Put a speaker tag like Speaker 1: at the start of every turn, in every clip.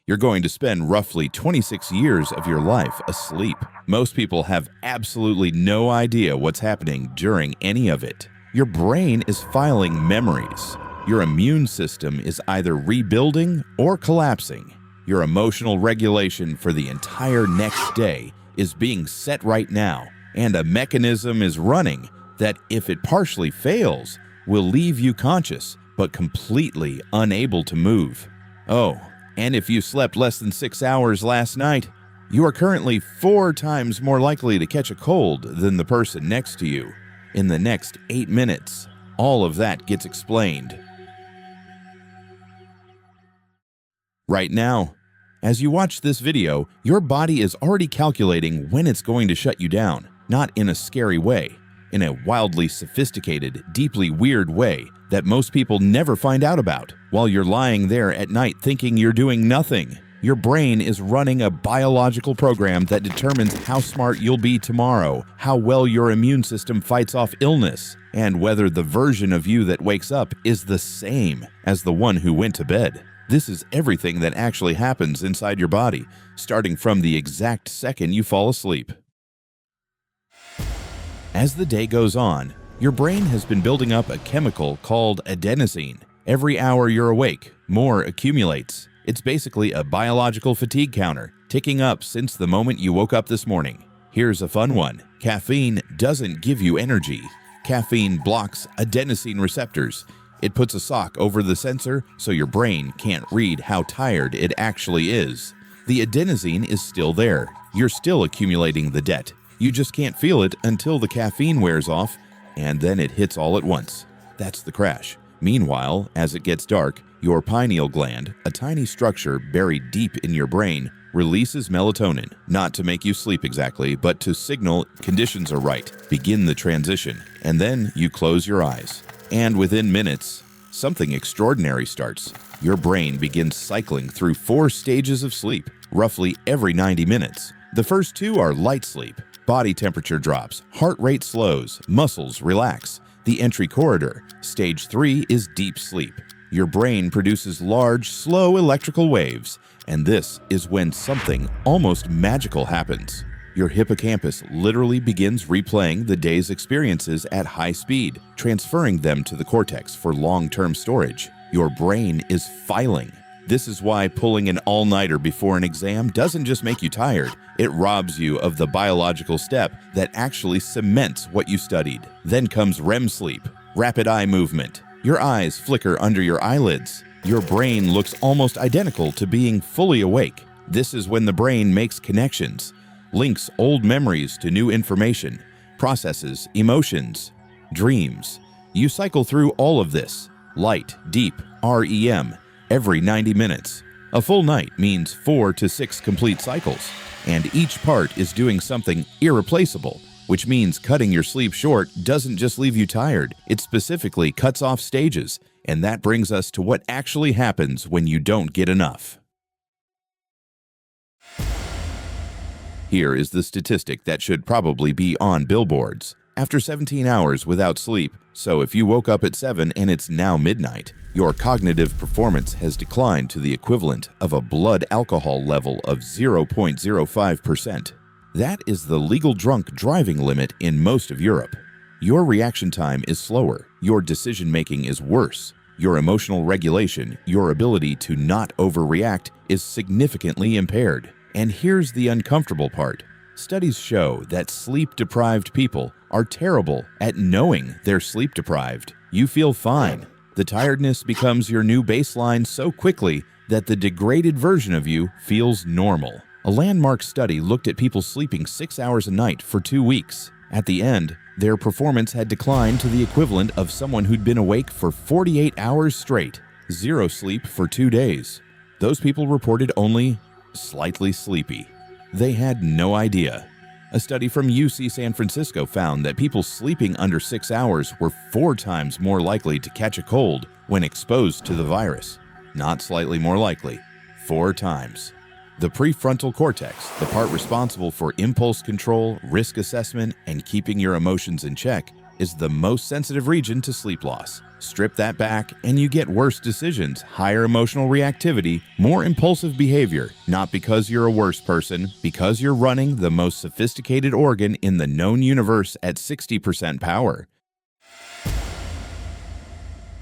Speaker 1: You're going to spend roughly 26 years of your life asleep. Most people have absolutely no idea what's happening during any of it. Your brain is filing memories. Your immune system is either rebuilding or collapsing. Your emotional regulation for the entire next day is being set right now, and a mechanism is running that, if it partially fails, will leave you conscious but completely unable to move. Oh, and if you slept less than 6 hours last night, you are currently 4 times more likely to catch a cold than the person next to you. In the next 8 minutes, all of that gets explained. Right now, as you watch this video, your body is already calculating when it's going to shut you down, not in a scary way, in a wildly sophisticated, deeply weird way that most people never find out about. While you're lying there at night thinking you're doing nothing, your brain is running a biological program that determines how smart you'll be tomorrow, how well your immune system fights off illness, and whether the version of you that wakes up is the same as the one who went to bed. This is everything that actually happens inside your body, starting from the exact second you fall asleep. As the day goes on, your brain has been building up a chemical called adenosine. Every hour you're awake, more accumulates. It's basically a biological fatigue counter, ticking up since the moment you woke up this morning. Here's a fun one. Caffeine doesn't give you energy. Caffeine blocks adenosine receptors. It puts a sock over the sensor so your brain can't read how tired it actually is. The adenosine is still there. You're still accumulating the debt. You just can't feel it until the caffeine wears off, and then it hits all at once. That's the crash. Meanwhile, as it gets dark, your pineal gland, a tiny structure buried deep in your brain, releases melatonin, not to make you sleep exactly, but to signal conditions are right, begin the transition, and then you close your eyes. And within minutes, something extraordinary starts. Your brain begins cycling through 4 stages of sleep, roughly every 90 minutes. The first 2 are light sleep. Body temperature drops, heart rate slows, muscles relax. The entry corridor, stage 3, is deep sleep. Your brain produces large, slow electrical waves, and this is when something almost magical happens. Your hippocampus literally begins replaying the day's experiences at high speed, transferring them to the cortex for long-term storage. Your brain is filing. This is why pulling an all-nighter before an exam doesn't just make you tired, it robs you of the biological step that actually cements what you studied. Then comes REM sleep, rapid eye movement. Your eyes flicker under your eyelids. Your brain looks almost identical to being fully awake. This is when the brain makes connections, links old memories to new information, processes emotions, dreams. You cycle through all of this, light, deep, REM, every 90 minutes. A full night means 4 to 6 complete cycles, and each part is doing something irreplaceable, which means cutting your sleep short doesn't just leave you tired, it specifically cuts off stages, and that brings us to what actually happens when you don't get enough. Here is the statistic that should probably be on billboards. After 17 hours without sleep, so if you woke up at 7 and it's now midnight, your cognitive performance has declined to the equivalent of a blood alcohol level of 0.05%. That is the legal drunk driving limit in most of Europe. Your reaction time is slower, your decision-making is worse, your emotional regulation, your ability to not overreact is significantly impaired. And here's the uncomfortable part. Studies show that sleep-deprived people are terrible at knowing they're sleep-deprived. You feel fine. The tiredness becomes your new baseline so quickly that the degraded version of you feels normal. A landmark study looked at people sleeping 6 hours a night for 2 weeks. At the end, their performance had declined to the equivalent of someone who'd been awake for 48 hours straight, 0 sleep for 2 days. Those people reported only slightly sleepy. They had no idea. A study from UC San Francisco found that people sleeping under 6 hours were 4 times more likely to catch a cold when exposed to the virus. Not slightly more likely, 4 times. The prefrontal cortex, the part responsible for impulse control, risk assessment, and keeping your emotions in check, is the most sensitive region to sleep loss. Strip that back and you get worse decisions, higher emotional reactivity, more impulsive behavior, not because you're a worse person, because you're running the most sophisticated organ in the known universe at 60% power.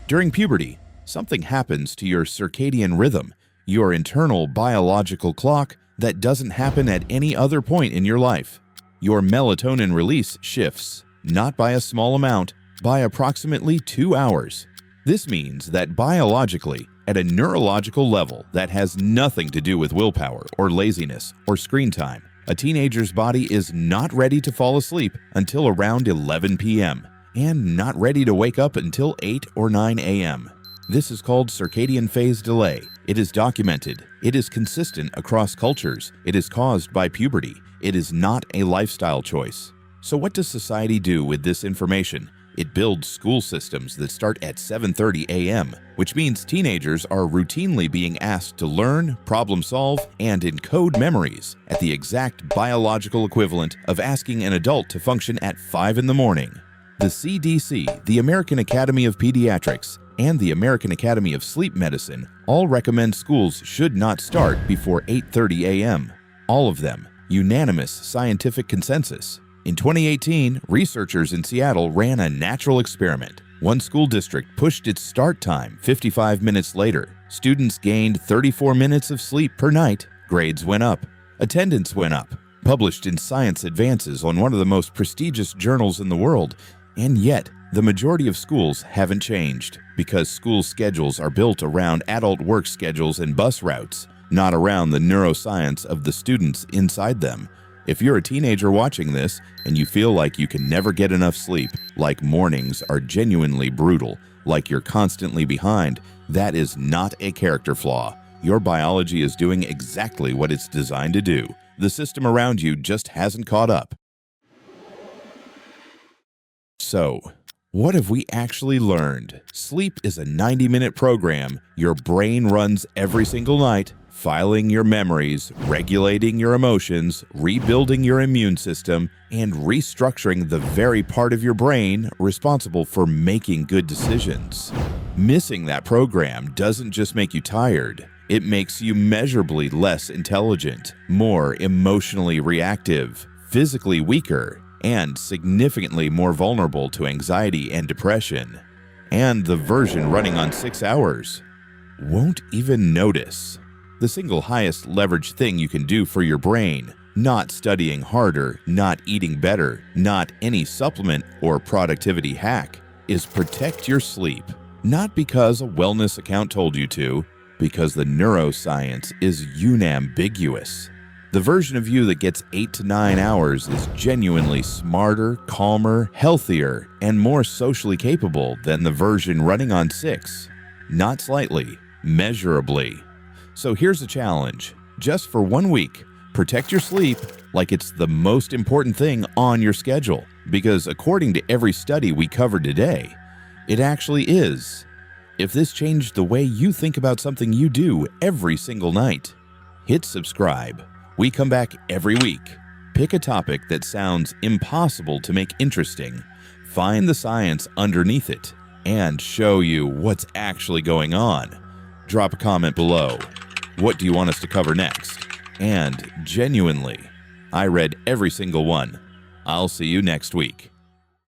Speaker 1: During puberty, something happens to your circadian rhythm, your internal biological clock that doesn't happen at any other point in your life. Your melatonin release shifts, not by a small amount, by approximately 2 hours. This means that biologically, at a neurological level that has nothing to do with willpower or laziness or screen time, a teenager's body is not ready to fall asleep until around 11 p.m. and not ready to wake up until 8 or 9 a.m. This is called circadian phase delay. It is documented. It is consistent across cultures. It is caused by puberty. It is not a lifestyle choice. So what does society do with this information? It builds school systems that start at 7:30 a.m., which means teenagers are routinely being asked to learn, problem solve, and encode memories at the exact biological equivalent of asking an adult to function at 5 in the morning. The CDC, the American Academy of Pediatrics, and the American Academy of Sleep Medicine all recommend schools should not start before 8:30 a.m. All of them, unanimous scientific consensus. In 2018, researchers in Seattle ran a natural experiment. One school district pushed its start time 55 minutes later. Students gained 34 minutes of sleep per night. Grades went up. Attendance went up. Published in Science Advances on one of the most prestigious journals in the world. And yet, the majority of schools haven't changed because school schedules are built around adult work schedules and bus routes, not around the neuroscience of the students inside them. If you're a teenager watching this and you feel like you can never get enough sleep, like mornings are genuinely brutal, like you're constantly behind, that is not a character flaw. Your biology is doing exactly what it's designed to do. The system around you just hasn't caught up. So, what have we actually learned? Sleep is a 90-minute program your brain runs every single night, filing your memories, regulating your emotions, rebuilding your immune system, and restructuring the very part of your brain responsible for making good decisions. Missing that program doesn't just make you tired, it makes you measurably less intelligent, more emotionally reactive, physically weaker, and significantly more vulnerable to anxiety and depression. And the version running on 6 hours won't even notice. The single highest leverage thing you can do for your brain, not studying harder, not eating better, not any supplement or productivity hack, is protect your sleep. Not because a wellness account told you to, because the neuroscience is unambiguous. The version of you that gets 8 to 9 hours is genuinely smarter, calmer, healthier, and more socially capable than the version running on 6. Not slightly, measurably. So here's a challenge. Just for 1 week, protect your sleep like it's the most important thing on your schedule. Because according to every study we covered today, it actually is. If this changed the way you think about something you do every single night, hit subscribe. We come back every week. Pick a topic that sounds impossible to make interesting, find the science underneath it, and show you what's actually going on. Drop a comment below. What do you want us to cover next? And genuinely, I read every single one. I'll see you next week.